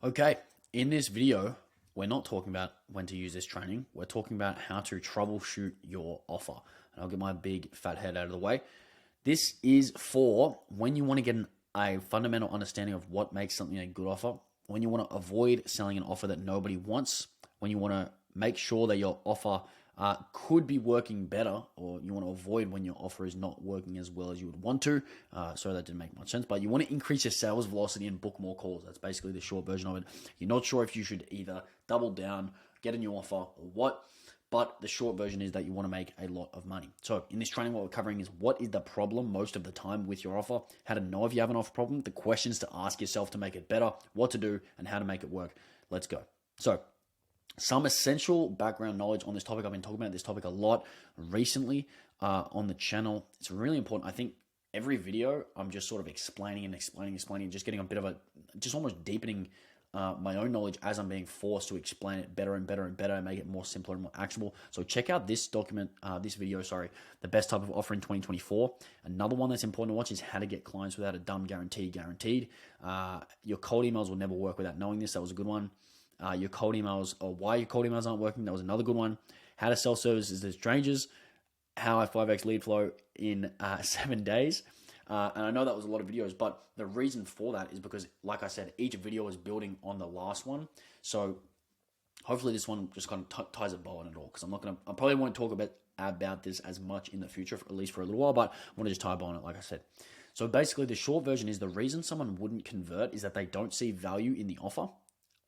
Okay, in this video, we're not talking about when to use this training. We're talking about how to troubleshoot your offer. And I'll get my big fat head out of the way. This is for when you want to get a fundamental understanding of what makes something a good offer, when you want to avoid selling an offer that nobody wants, when you want to make sure that your offer could be working better, or you want to avoid when your offer is not working as well as you would want to. Sorry, that didn't make much sense, but you want to increase your sales velocity and book more calls. That's basically the short version of it. You're not sure if you should either double down, get a new offer, or what, but the short version is that you want to make a lot of money. So in this training, what we're covering is what is the problem most of the time with your offer, how to know if you have an offer problem, the questions to ask yourself to make it better, what to do, and how to make it work. Let's go. So some essential background knowledge on this topic. I've been talking about this topic a lot recently on the channel. It's really important. I think every video I'm just sort of explaining, just getting a bit of just almost deepening my own knowledge as I'm being forced to explain it better and better and better and make it more simpler and more actionable. So check out this video, the best type of offer in 2024. Another one that's important to watch is how to get clients without a dumb guarantee. Your cold emails will never work without knowing this. That was a good one. Your cold emails, or why your cold emails aren't working. That was another good one. How to sell services to strangers. How I 5x lead flow in 7 days. And I know that was a lot of videos, but the reason for that is because, like I said, each video is building on the last one. So hopefully this one just kind of ties a bow on it all, because I probably won't talk about this as much in the future, at least for a little while, but I want to just tie a bow on it, like I said. So basically the short version is the reason someone wouldn't convert is that they don't see value in the offer,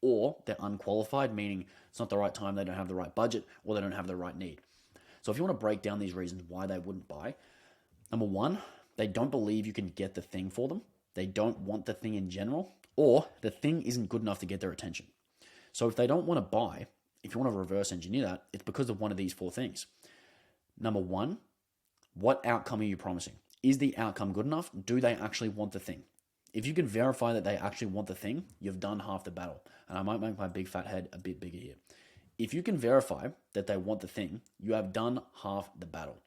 or they're unqualified, meaning it's not the right time, they don't have the right budget, or they don't have the right need. So if you want to break down these reasons why they wouldn't buy, number one, they don't believe you can get the thing for them. They don't want the thing in general, or the thing isn't good enough to get their attention. So if they don't want to buy, if you want to reverse engineer that, it's because of one of these four things. Number one, what outcome are you promising? Is the outcome good enough? Do they actually want the thing? If you can verify that they actually want the thing, you've done half the battle. And I might make my big fat head a bit bigger here. If you can verify that they want the thing, you have done half the battle.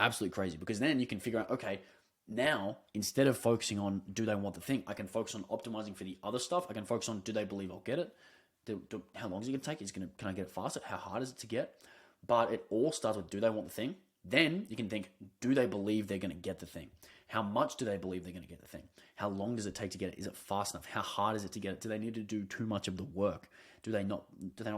Absolutely crazy, because then you can figure out, okay, now instead of focusing on do they want the thing, I can focus on optimizing for the other stuff. I can focus on do they believe I'll get it? How long is it going to take? Can I get it faster? How hard is it to get? But it all starts with do they want the thing? Then you can think, do they believe they're going to get the thing? How much do they believe they're going to get the thing? How long does it take to get it? Is it fast enough? How hard is it to get it? Do they need to do too much of the work? Do they not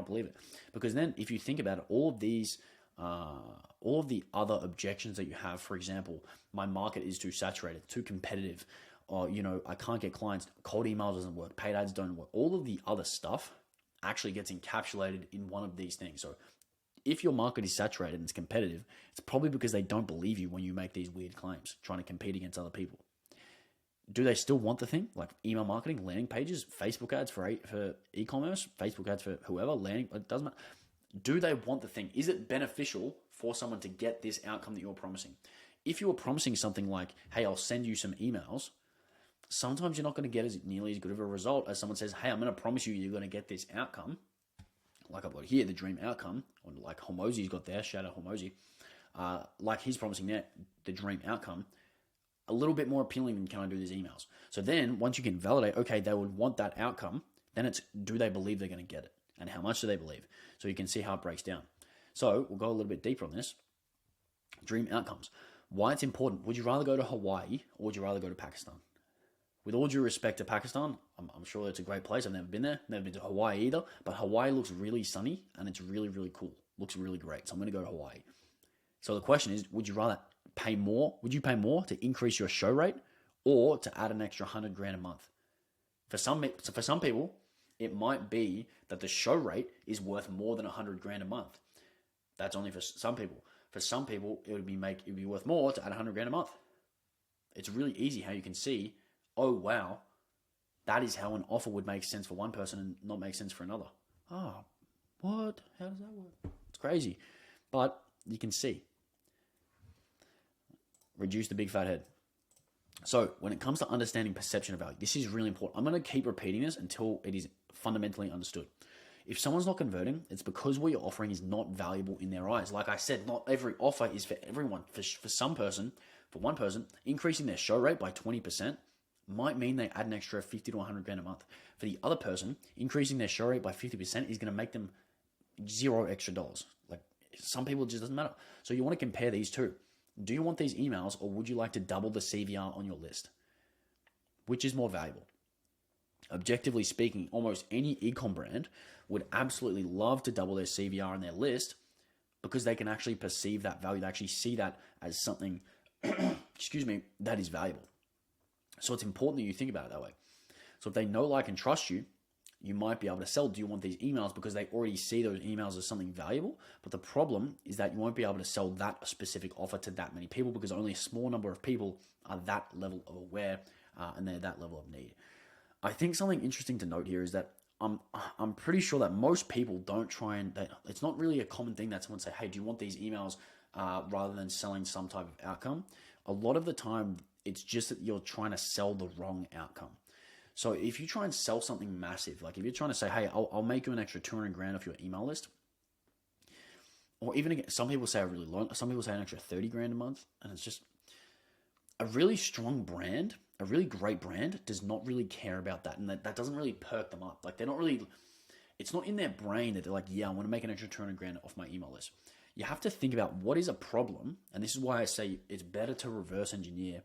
believe it? Because then if you think about it, all of the other objections that you have, for example, my market is too saturated, too competitive, or, I can't get clients, cold email doesn't work, paid ads don't work. All of the other stuff actually gets encapsulated in one of these things. So if your market is saturated and it's competitive, it's probably because they don't believe you when you make these weird claims, trying to compete against other people. Do they still want the thing? Like email marketing, landing pages, Facebook ads for e-commerce, Facebook ads for whoever, it doesn't matter. Do they want the thing? Is it beneficial for someone to get this outcome that you're promising? If you were promising something like, hey, I'll send you some emails, sometimes you're not going to get nearly as good of a result as someone says, hey, I'm going to promise you're going to get this outcome. Like I've got here, the dream outcome, or like Hormozi's got there, shout out Hormozi, like he's promising that the dream outcome, a little bit more appealing than can I do these emails. So then once you can validate, okay, they would want that outcome, then it's do they believe they're going to get it? And how much do they believe? So you can see how it breaks down. So we'll go a little bit deeper on this. Dream outcomes. Why it's important. Would you rather go to Hawaii or would you rather go to Pakistan? With all due respect to Pakistan, I'm sure it's a great place. I've never been there. Never been to Hawaii either. But Hawaii looks really sunny and it's really, really cool. Looks really great. So I'm going to go to Hawaii. So the question is, would you rather pay more? Would you pay more to increase your show rate or to add an extra $100,000 a month? For some people, it might be that the show rate is worth more than $100,000 a month. That's only for some people. For some people, it would be worth more to add $100,000 a month. It's really easy how you can see, oh wow, that is how an offer would make sense for one person and not make sense for another. Oh, what? How does that work? It's crazy. But you can see. Reduce the big fat head. So when it comes to understanding perception of value, this is really important. I'm going to keep repeating this until it is fundamentally understood. If someone's not converting, it's because what you're offering is not valuable in their eyes. Like I said, not every offer is for everyone. For one person, increasing their show rate by 20% might mean they add an extra 50 to 100 grand a month. For the other person, increasing their show rate by 50% is going to make them $0 extra. Like some people, it just doesn't matter. So you want to compare these two. Do you want these emails, or would you like to double the CVR on your list? Which is more valuable? Objectively speaking, almost any e-com brand would absolutely love to double their CVR on their list because they can actually perceive that value. They actually see that as something, excuse me, that is valuable. So it's important that you think about it that way. So if they know, like, and trust you, you might be able to sell. Do you want these emails? Because they already see those emails as something valuable. But the problem is that you won't be able to sell that specific offer to that many people because only a small number of people are that level of aware and they're that level of need. I think something interesting to note here is that I'm pretty sure that most people don't try and, it's not really a common thing that someone say, hey, do you want these emails rather than selling some type of outcome? A lot of the time, it's just that you're trying to sell the wrong outcome. So if you try and sell something massive, like if you're trying to say, hey, I'll make you an extra 200 grand off your email list, or even again, some people say some people say an extra 30 grand a month, and it's just a really strong brand, a really great brand does not really care about that, and that doesn't really perk them up. Like they're not really, it's not in their brain that they're like, yeah, I want to make an extra 200 grand off my email list. You have to think about what is a problem, and this is why I say it's better to reverse engineer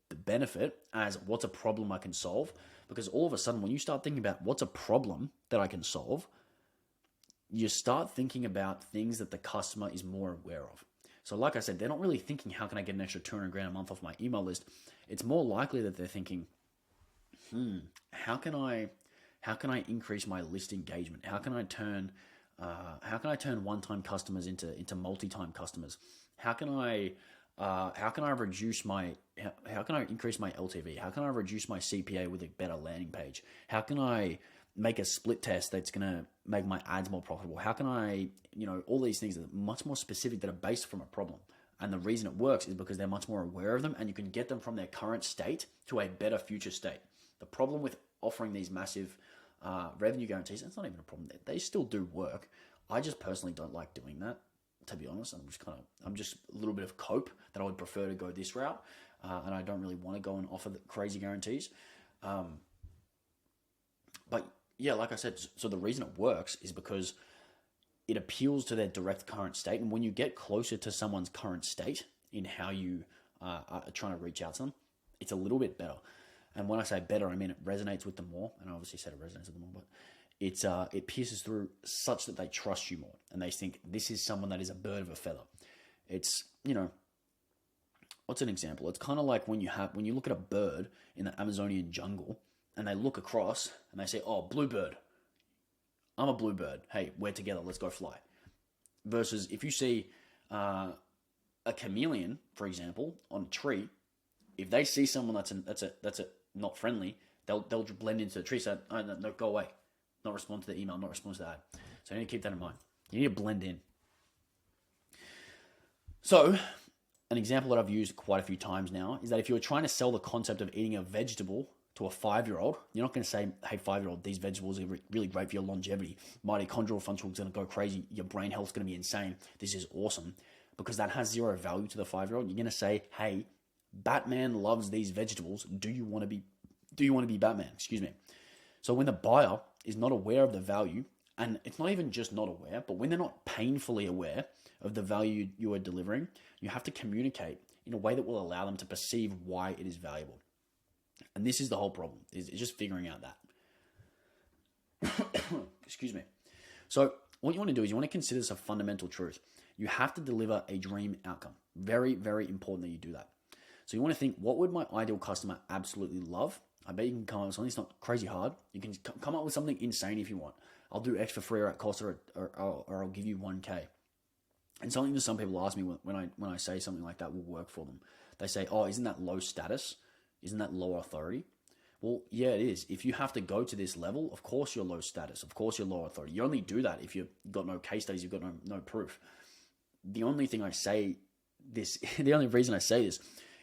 the benefit as what's a problem I can solve, because all of a sudden when you start thinking about what's a problem that I can solve, you start thinking about things that the customer is more aware of. So like I said, they're not really thinking, how can I get an extra 200 grand a month off my email list? It's more likely that they're thinking, how can I increase my list engagement? How can I turn one-time customers into multi-time customers? How can I increase my LTV? How can I reduce my CPA with a better landing page? How can I make a split test that's going to make my ads more profitable? How can I, all these things that are much more specific, that are based from a problem. And the reason it works is because they're much more aware of them, and you can get them from their current state to a better future state. The problem with offering these massive revenue guarantees, it's not even a problem. They still do work. I just personally don't like doing that, to be honest. I'm just a little bit of cope that I would prefer to go this route, and I don't really want to go and offer the crazy guarantees. But yeah, like I said, so the reason it works is because it appeals to their direct current state. And when you get closer to someone's current state in how you are trying to reach out to them, it's a little bit better. And when I say better, I mean it resonates with them more. And I obviously said it resonates with them more, but it pierces through such that they trust you more. And they think this is someone that is a bird of a feather. It's, what's an example? It's kind of like when you look at a bird in the Amazonian jungle, and they look across and they say, oh, bluebird. I'm a bluebird. Hey, we're together. Let's go fly. Versus if you see a chameleon, for example, on a tree, if they see someone that's not friendly, they'll blend into the tree. So no, go away. Not respond to the email. Not respond to that. So you need to keep that in mind. You need to blend in. So an example that I've used quite a few times now is that if you're trying to sell the concept of eating a vegetable to a 5-year-old, you're not going to say, hey, 5-year-old, these vegetables are really great for your longevity. Mitochondrial function is going to go crazy. Your brain health is going to be insane. This is awesome. Because that has zero value to the 5-year-old. You're going to say, hey, Batman loves these vegetables. Do you want to be Batman? Excuse me. So when the buyer is not aware of the value, and it's not even just not aware, but when they're not painfully aware of the value you are delivering, you have to communicate in a way that will allow them to perceive why it is valuable. And this is the whole problem, is just figuring out that. Excuse me. So what you want to do is you want to consider this a fundamental truth. You have to deliver a dream outcome. Very, very important that you do that. So you want to think, what would my ideal customer absolutely love? I bet you can come up with something. It's not crazy hard. You can come up with something insane if you want. I'll do X for free or at cost, or I'll give you 1K. And something that some people ask me when I say something like that will work for them. They say, oh, isn't that low status? Isn't that low authority? Well, yeah, it is. If you have to go to this level, of course you're low status. Of course you're low authority. You only do that if you've got no case studies, you've got no proof. The only reason I say this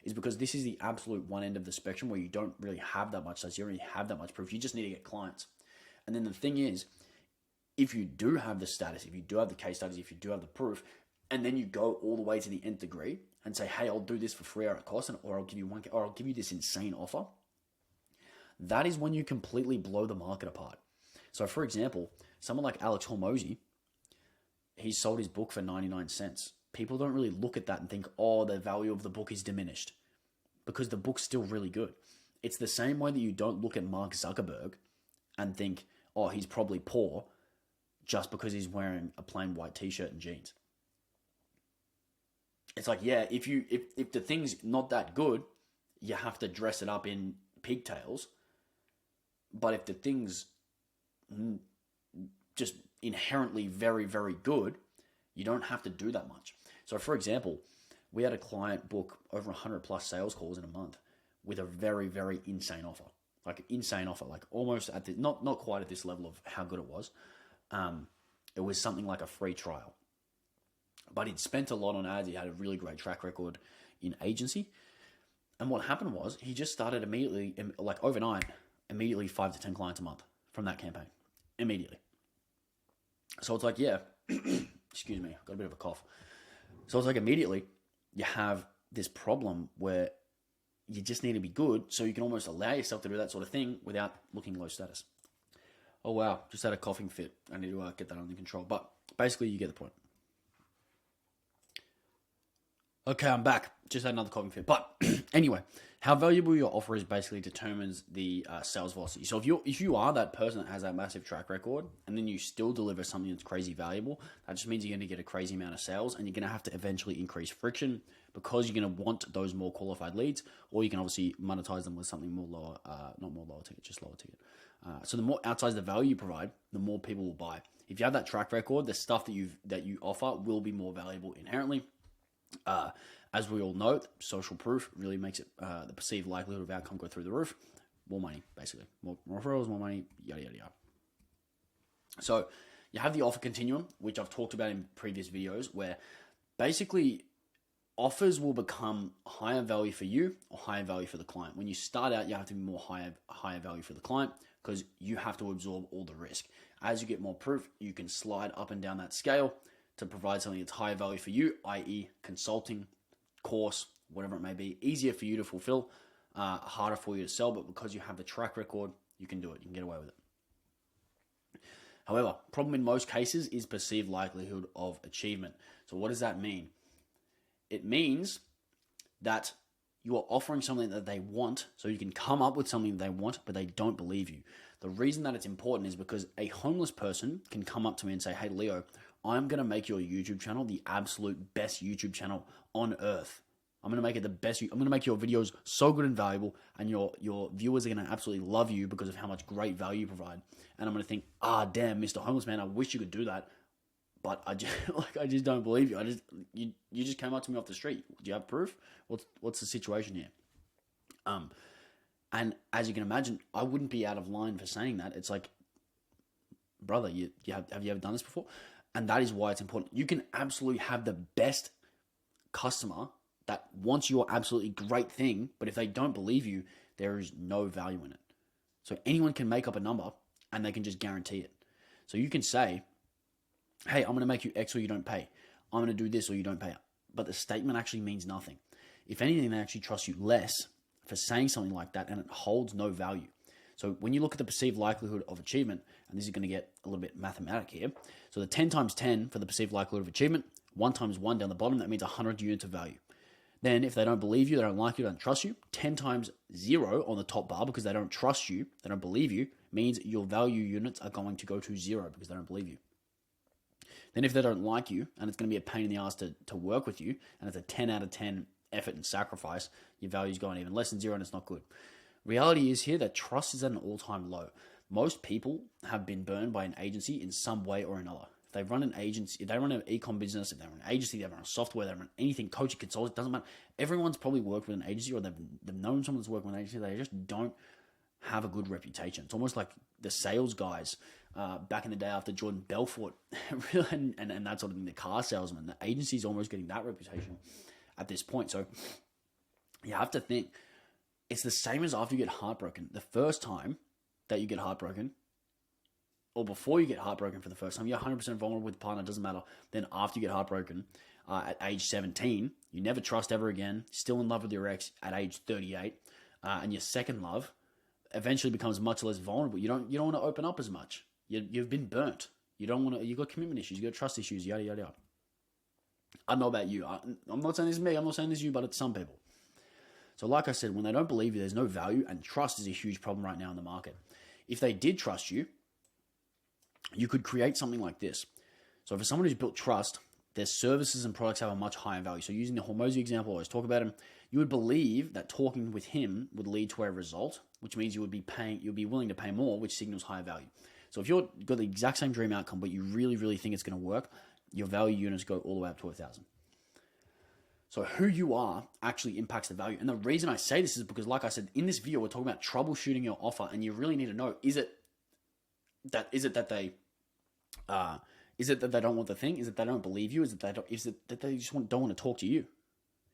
is because this is the absolute one end of the spectrum where you don't really have that much status. You don't really have that much proof. You just need to get clients. And then the thing is, if you do have the status, if you do have the case studies, if you do have the proof, and then you go all the way to the nth degree and say, hey, I'll do this for free or at cost, or I'll give you 1K, or I'll give you this insane offer, that is when you completely blow the market apart. So, for example, someone like Alex Hormozy, he sold his book for 99 cents. People don't really look at that and think, oh, the value of the book is diminished because the book's still really good. It's the same way that you don't look at Mark Zuckerberg and think, oh, he's probably poor just because he's wearing a plain white t-shirt and jeans. It's like, yeah, if the thing's not that good, you have to dress it up in pigtails. But if the thing's just inherently very, very good, you don't have to do that much. So, for example, we had a client book over 100 plus sales calls in a month with a very, very insane offer. Like insane offer, like almost at the, not quite at this level of how good it was. It was something like a free trial. But he'd spent a lot on ads. He had a really great track record in agency. And what happened was he just started immediately, like overnight, immediately 5 to 10 clients a month from that campaign. Immediately. So it's like, yeah, excuse me, I've got a bit of a cough. So it's like immediately you have this problem where you just need to be good so you can almost allow yourself to do that sort of thing without looking low status. Oh, wow, just had a coughing fit. I need to get that under control. But basically, you get the point. Okay, I'm back. Just had another coughing fit. But anyway, how valuable your offer is basically determines the sales velocity. So if you are that person that has that massive track record and then you still deliver something that's crazy valuable, that just means you're going to get a crazy amount of sales and you're going to have to eventually increase friction because you're going to want those more qualified leads, or you can obviously monetize them with something more lower, not more lower ticket, just lower ticket. So the more outside the value you provide, the more people will buy. If you have that track record, the stuff that you offer will be more valuable inherently. As we all know, social proof really makes it the perceived likelihood of outcome go through the roof. More money, basically. More referrals, more money, yada, yada, yada. So you have the offer continuum, which I've talked about in previous videos, where basically offers will become higher value for you or higher value for the client. When you start out, you have to be more higher value for the client because you have to absorb all the risk. As you get more proof, you can slide up and down that scale to provide something that's higher value for you, i.e. consulting, course, whatever it may be. Easier for you to fulfill, harder for you to sell, but because you have the track record, you can do it. You can get away with it. However, problem in most cases is perceived likelihood of achievement. So what does that mean? It means that you are offering something that they want, so you can come up with something they want, but they don't believe you. The reason that it's important is because a homeless person can come up to me and say, hey, Leo, I'm going to make your YouTube channel the absolute best YouTube channel on earth. I'm going to make it the best. I'm going to make your videos so good and valuable, and your viewers are going to absolutely love you because of how much great value you provide. And I'm going to think, damn, Mr. Homeless Man, I wish you could do that. But I just don't believe you. You just came up to me off the street. Do you have proof? What's the situation here? And as you can imagine, I wouldn't be out of line for saying that. It's like, brother, have you ever done this before? And that is why it's important. You can absolutely have the best customer that wants your absolutely great thing, but if they don't believe you, there is no value in it. So anyone can make up a number and they can just guarantee it. So you can say, hey, I'm going to make you X or you don't pay. I'm going to do this or you don't pay. But the statement actually means nothing. If anything, they actually trust you less for saying something like that, and it holds no value. So when you look at the perceived likelihood of achievement, and this is going to get a little bit mathematic here. So the 10 times 10 for the perceived likelihood of achievement, 1 times 1 down the bottom, that means 100 units of value. Then if they don't believe you, they don't like you, they don't trust you, 10 times 0 on the top bar because they don't trust you, they don't believe you, means your value units are going to go to 0 because they don't believe you. Then if they don't like you, and it's going to be a pain in the ass to work with you, and it's a 10 out of 10 effort and sacrifice, your value's going even less than 0 and it's not good. Reality is here that trust is at an all-time low. Most people have been burned by an agency in some way or another. If they run an agency, if they run an e-com business, if they run an agency, they run a software, they run anything, coaching, consulting, doesn't matter. Everyone's probably worked with an agency or they've known someone that's worked with an agency. They just don't have a good reputation. It's almost like the sales guys back in the day after Jordan Belfort and that sort of thing, the car salesman. The agency's almost getting that reputation at this point. So you have to think, it's the same as after you get heartbroken. The first time that you get heartbroken, or before you get heartbroken for the first time, you're 100% vulnerable with a partner, it doesn't matter. Then after you get heartbroken at age 17, you never trust ever again, still in love with your ex at age 38, and your second love, eventually becomes much less vulnerable. You don't want to open up as much. You've been burnt. You don't want to. You got commitment issues. You got trust issues. Yada yada yada. I don't know about you. I'm not saying this is me. I'm not saying this is you, but it's some people. So like I said, when they don't believe you, there's no value, and trust is a huge problem right now in the market. If they did trust you, you could create something like this. So for someone who's built trust, their services and products have a much higher value. So using the Hormozi example, I always talk about him, you would believe that talking with him would lead to a result, which means you'd be willing to pay more, which signals higher value. So if you've got the exact same dream outcome, but you really, really think it's going to work, your value units go all the way up to 1,000. So who you are actually impacts the value. And the reason I say this is because, like I said, in this video, we're talking about troubleshooting your offer, and you really need to know, is it that they don't want the thing? Is it they don't believe you? Is it that they just don't want to talk to you?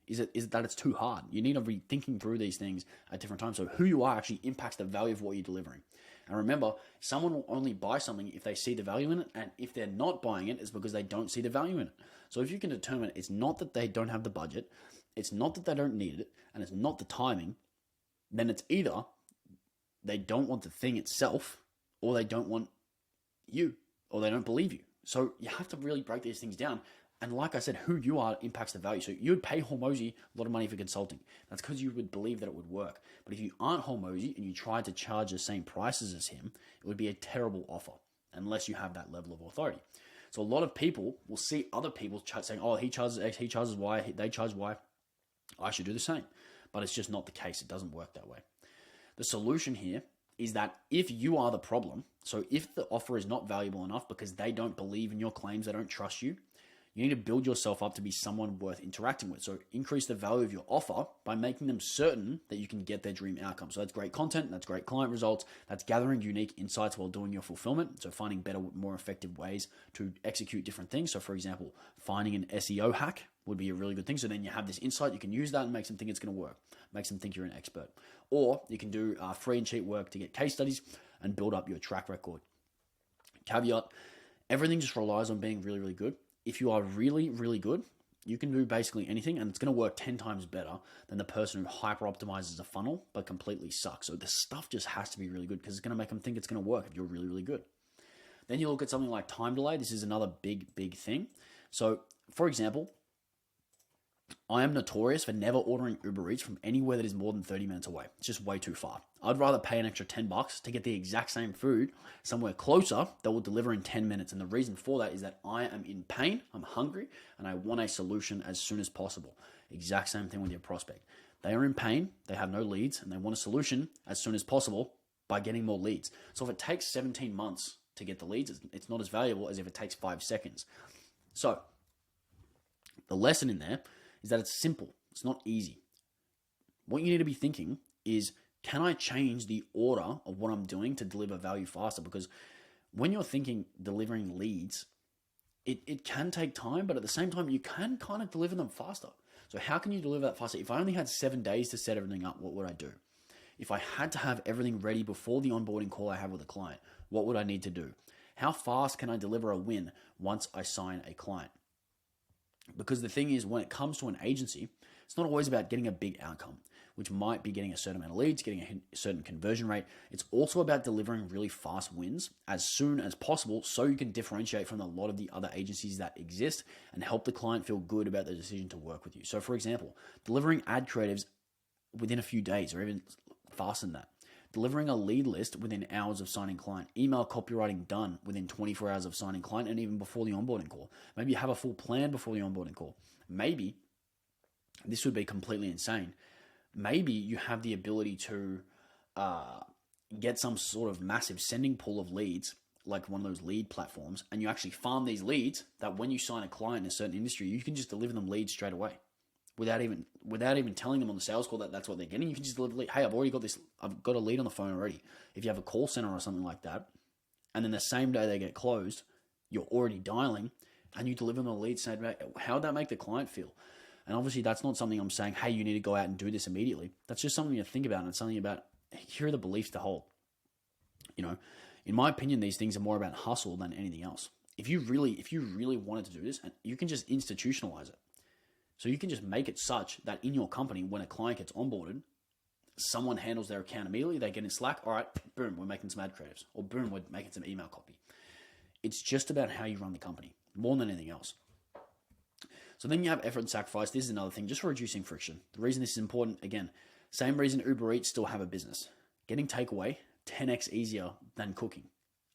Is it that it's too hard? You need to be thinking through these things at different times. So who you are actually impacts the value of what you're delivering. And remember, someone will only buy something if they see the value in it, and if they're not buying it, it's because they don't see the value in it. So if you can determine it's not that they don't have the budget, it's not that they don't need it, and it's not the timing, then it's either they don't want the thing itself, or they don't want you, or they don't believe you. So you have to really break these things down. And like I said, who you are impacts the value. So you would pay Hormozi a lot of money for consulting. That's because you would believe that it would work. But if you aren't Hormozi and you tried to charge the same prices as him, it would be a terrible offer unless you have that level of authority. So a lot of people will see other people saying, oh, he charges X, he charges Y, they charge Y. I should do the same. But it's just not the case. It doesn't work that way. The solution here is that if you are the problem, so if the offer is not valuable enough because they don't believe in your claims, they don't trust you, you need to build yourself up to be someone worth interacting with. So increase the value of your offer by making them certain that you can get their dream outcome. So that's great content, that's great client results, that's gathering unique insights while doing your fulfillment. So finding better, more effective ways to execute different things. So for example, finding an SEO hack would be a really good thing. So then you have this insight, you can use that and makes them think it's going to work, makes them think you're an expert. Or you can do free and cheap work to get case studies and build up your track record. Caveat, everything just relies on being really, really good. If you are really, really good, you can do basically anything, and it's going to work 10 times better than the person who hyper optimizes a funnel but completely sucks. So the stuff just has to be really good because it's going to make them think it's going to work if you're really, really good. Then you look at something like time delay. This is another big, big thing. So for example, I am notorious for never ordering Uber Eats from anywhere that is more than 30 minutes away. It's just way too far. I'd rather pay an extra $10 to get the exact same food somewhere closer that will deliver in 10 minutes. And the reason for that is that I am in pain, I'm hungry, and I want a solution as soon as possible. Exact same thing with your prospect. They are in pain, they have no leads, and they want a solution as soon as possible by getting more leads. So if it takes 17 months to get the leads, it's not as valuable as if it takes 5 seconds. So the lesson in there is that it's simple. It's not easy. What you need to be thinking is, can I change the order of what I'm doing to deliver value faster? Because when you're thinking delivering leads, it can take time, but at the same time, you can kind of deliver them faster. So how can you deliver that faster? If I only had 7 days to set everything up, what would I do? If I had to have everything ready before the onboarding call I have with a client, what would I need to do? How fast can I deliver a win once I sign a client? Because the thing is, when it comes to an agency, it's not always about getting a big outcome, which might be getting a certain amount of leads, getting a certain conversion rate. It's also about delivering really fast wins as soon as possible so you can differentiate from a lot of the other agencies that exist and help the client feel good about the decision to work with you. So for example, delivering ad creatives within a few days or even faster than that. Delivering a lead list within hours of signing client, email copywriting done within 24 hours of signing client, and even before the onboarding call. Maybe you have a full plan before the onboarding call. Maybe, this would be completely insane, maybe you have the ability to get some sort of massive sending pool of leads, like one of those lead platforms, and you actually farm these leads that when you sign a client in a certain industry, you can just deliver them leads straight away. Without even telling them on the sales call that that's what they're getting. You can just deliver lead. Hey, I've got a lead on the phone already. If you have a call center or something like that, and then the same day they get closed, you're already dialing, and you deliver them a lead saying, how would that make the client feel? And obviously that's not something I'm saying, hey, you need to go out and do this immediately. That's just something to think about, and it's something about, here are the beliefs to hold. You know, in my opinion, these things are more about hustle than anything else. If you really wanted to do this, and you can just institutionalize it. So you can just make it such that in your company, when a client gets onboarded, someone handles their account immediately. They get in Slack. All right, boom, we're making some ad creatives, or boom, we're making some email copy. It's just about how you run the company more than anything else. So then you have effort and sacrifice. This is another thing, just for reducing friction. The reason this is important, again, same reason Uber Eats still have a business. Getting takeaway 10x easier than cooking.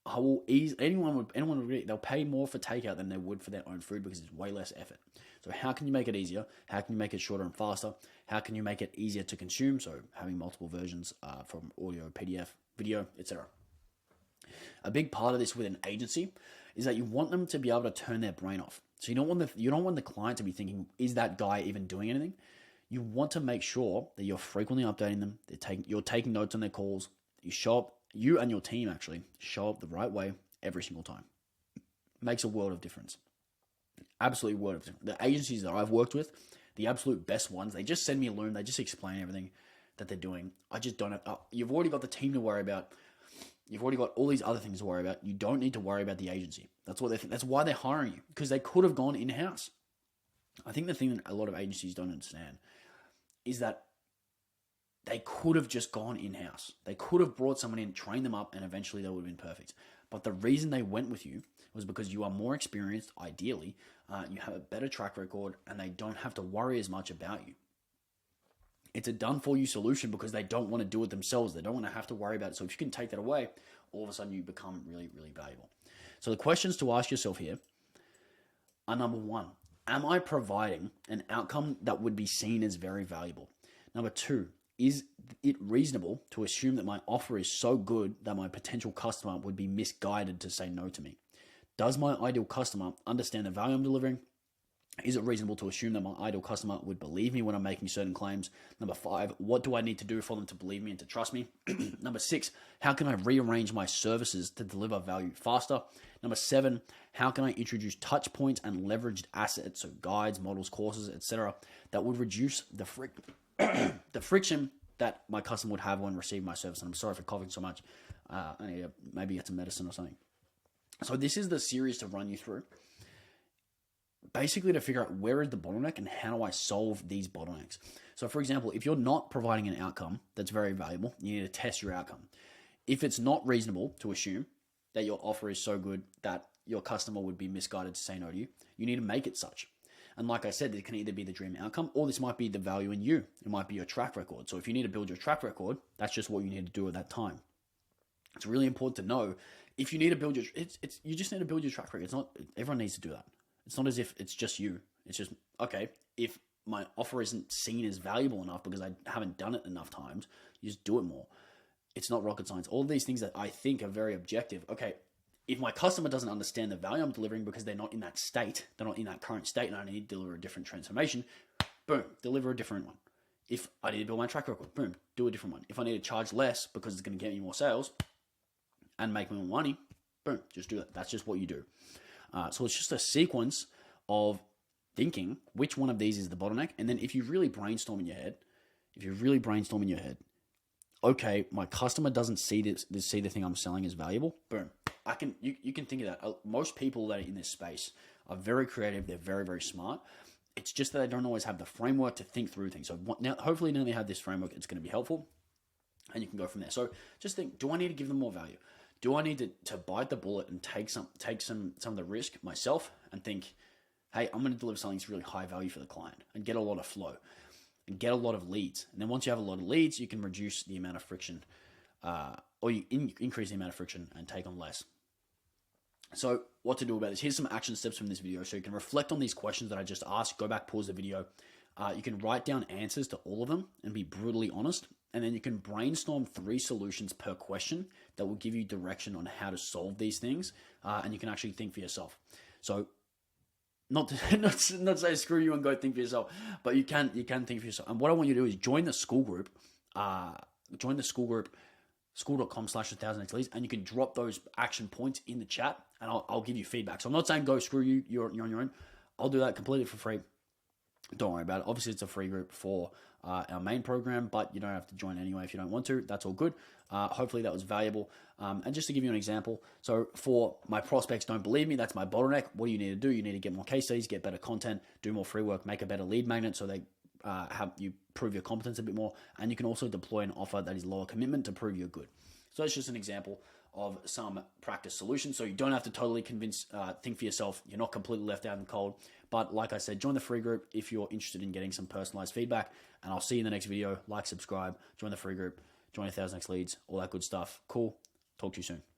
Anyone would they'll pay more for takeout than they would for their own food because it's way less effort. So how can you make it easier? How can you make it shorter and faster? How can you make it easier to consume? So having multiple versions from audio, PDF, video, etc. A big part of this with an agency is that you want them to be able to turn their brain off. So you don't want the client to be thinking, is that guy even doing anything? You want to make sure that you're frequently updating them. You're taking notes on their calls. You and your team actually show up the right way every single time. Makes a world of difference. Absolutely world of difference. The agencies that I've worked with, the absolute best ones, they just send me a loom. They just explain everything that they're doing. I just don't have, you've already got the team to worry about. You've already got all these other things to worry about. You don't need to worry about the agency. That's what they think. That's why they're hiring you, because they could have gone in-house. I think the thing that a lot of agencies don't understand is that they could have just gone in-house. They could have brought someone in, trained them up, and eventually they would have been perfect. But the reason they went with you was because you are more experienced, ideally, you have a better track record, and they don't have to worry as much about you. It's a done-for-you solution because they don't want to do it themselves. They don't want to have to worry about it. So if you can take that away, all of a sudden you become really, really valuable. So the questions to ask yourself here are, number one, am I providing an outcome that would be seen as very valuable? Number two, is it reasonable to assume that my offer is so good that my potential customer would be misguided to say no to me? Does my ideal customer understand the value I'm delivering? Is it reasonable to assume that my ideal customer would believe me when I'm making certain claims? Number five, what do I need to do for them to believe me and to trust me? Number six, how can I rearrange my services to deliver value faster? Number seven, how can I introduce touch points and leveraged assets, so guides, models, courses, etc., that would reduce the friction that my customer would have when receiving my service? And I'm sorry for coughing so much. I need to maybe get some medicine or something. So this is the series to run you through, basically to figure out where is the bottleneck and how do I solve these bottlenecks. So for example, if you're not providing an outcome that's very valuable, you need to test your outcome. If it's not reasonable to assume that your offer is so good that your customer would be misguided to say no to you, you need to make it such. And like I said, it can either be the dream outcome or this might be the value in you. It might be your track record. So if you need to build your track record, that's just what you need to do at that time. It's really important to know if you need to build you just need to build your track record. It's not, everyone needs to do that. It's not as if it's just you. It's just, okay, if my offer isn't seen as valuable enough because I haven't done it enough times, you just do it more. It's not rocket science. All of these things that I think are very objective. Okay, if my customer doesn't understand the value I'm delivering because they're not in that state, they're not in that current state, and I need to deliver a different transformation, boom, deliver a different one. If I need to build my track record, boom, do a different one. If I need to charge less because it's going to get me more sales and make me more money, boom, just do that. That's just what you do. So it's just a sequence of thinking which one of these is the bottleneck. And then if you really brainstorm in your head, okay, my customer doesn't see the thing I'm selling as valuable, boom. You can think of that. Most people that are in this space are very creative. They're very, very smart. It's just that they don't always have the framework to think through things. So now, hopefully now they have this framework, it's going to be helpful and you can go from there. So just think, do I need to give them more value? Do I need to bite the bullet and take some of the risk myself and think, hey, I'm going to deliver something that's really high value for the client and get a lot of flow and get a lot of leads. And then once you have a lot of leads, you can reduce the amount of friction or you increase the amount of friction and take on less. So what to do about this? Here's some action steps from this video. So you can reflect on these questions that I just asked. Go back, pause the video. You can write down answers to all of them and be brutally honest. And then you can brainstorm 3 solutions per question that will give you direction on how to solve these things. And you can actually think for yourself. So not say screw you and go think for yourself, but you can think for yourself. And what I want you to do is join the school group. School.com/1000x leads, and you can drop those action points in the chat and I'll give you feedback. So I'm not saying go screw you, you're on your own. I'll do that completely for free. Don't worry about it. Obviously, it's a free group for our main program, but you don't have to join anyway if you don't want to. That's all good. Hopefully that was valuable. And just to give you an example, so for my prospects don't believe me, that's my bottleneck. What do you need to do? You need to get more case studies, get better content, do more free work, make a better lead magnet so they have you prove your competence a bit more, and you can also deploy an offer that is lower commitment to prove you're good. So that's just an example of some practice solutions. So you don't have to totally think for yourself. You're not completely left out in the cold. But like I said, join the free group if you're interested in getting some personalized feedback. And I'll see you in the next video. Like, subscribe, join the free group, join 1000x leads, all that good stuff. Cool. Talk to you soon.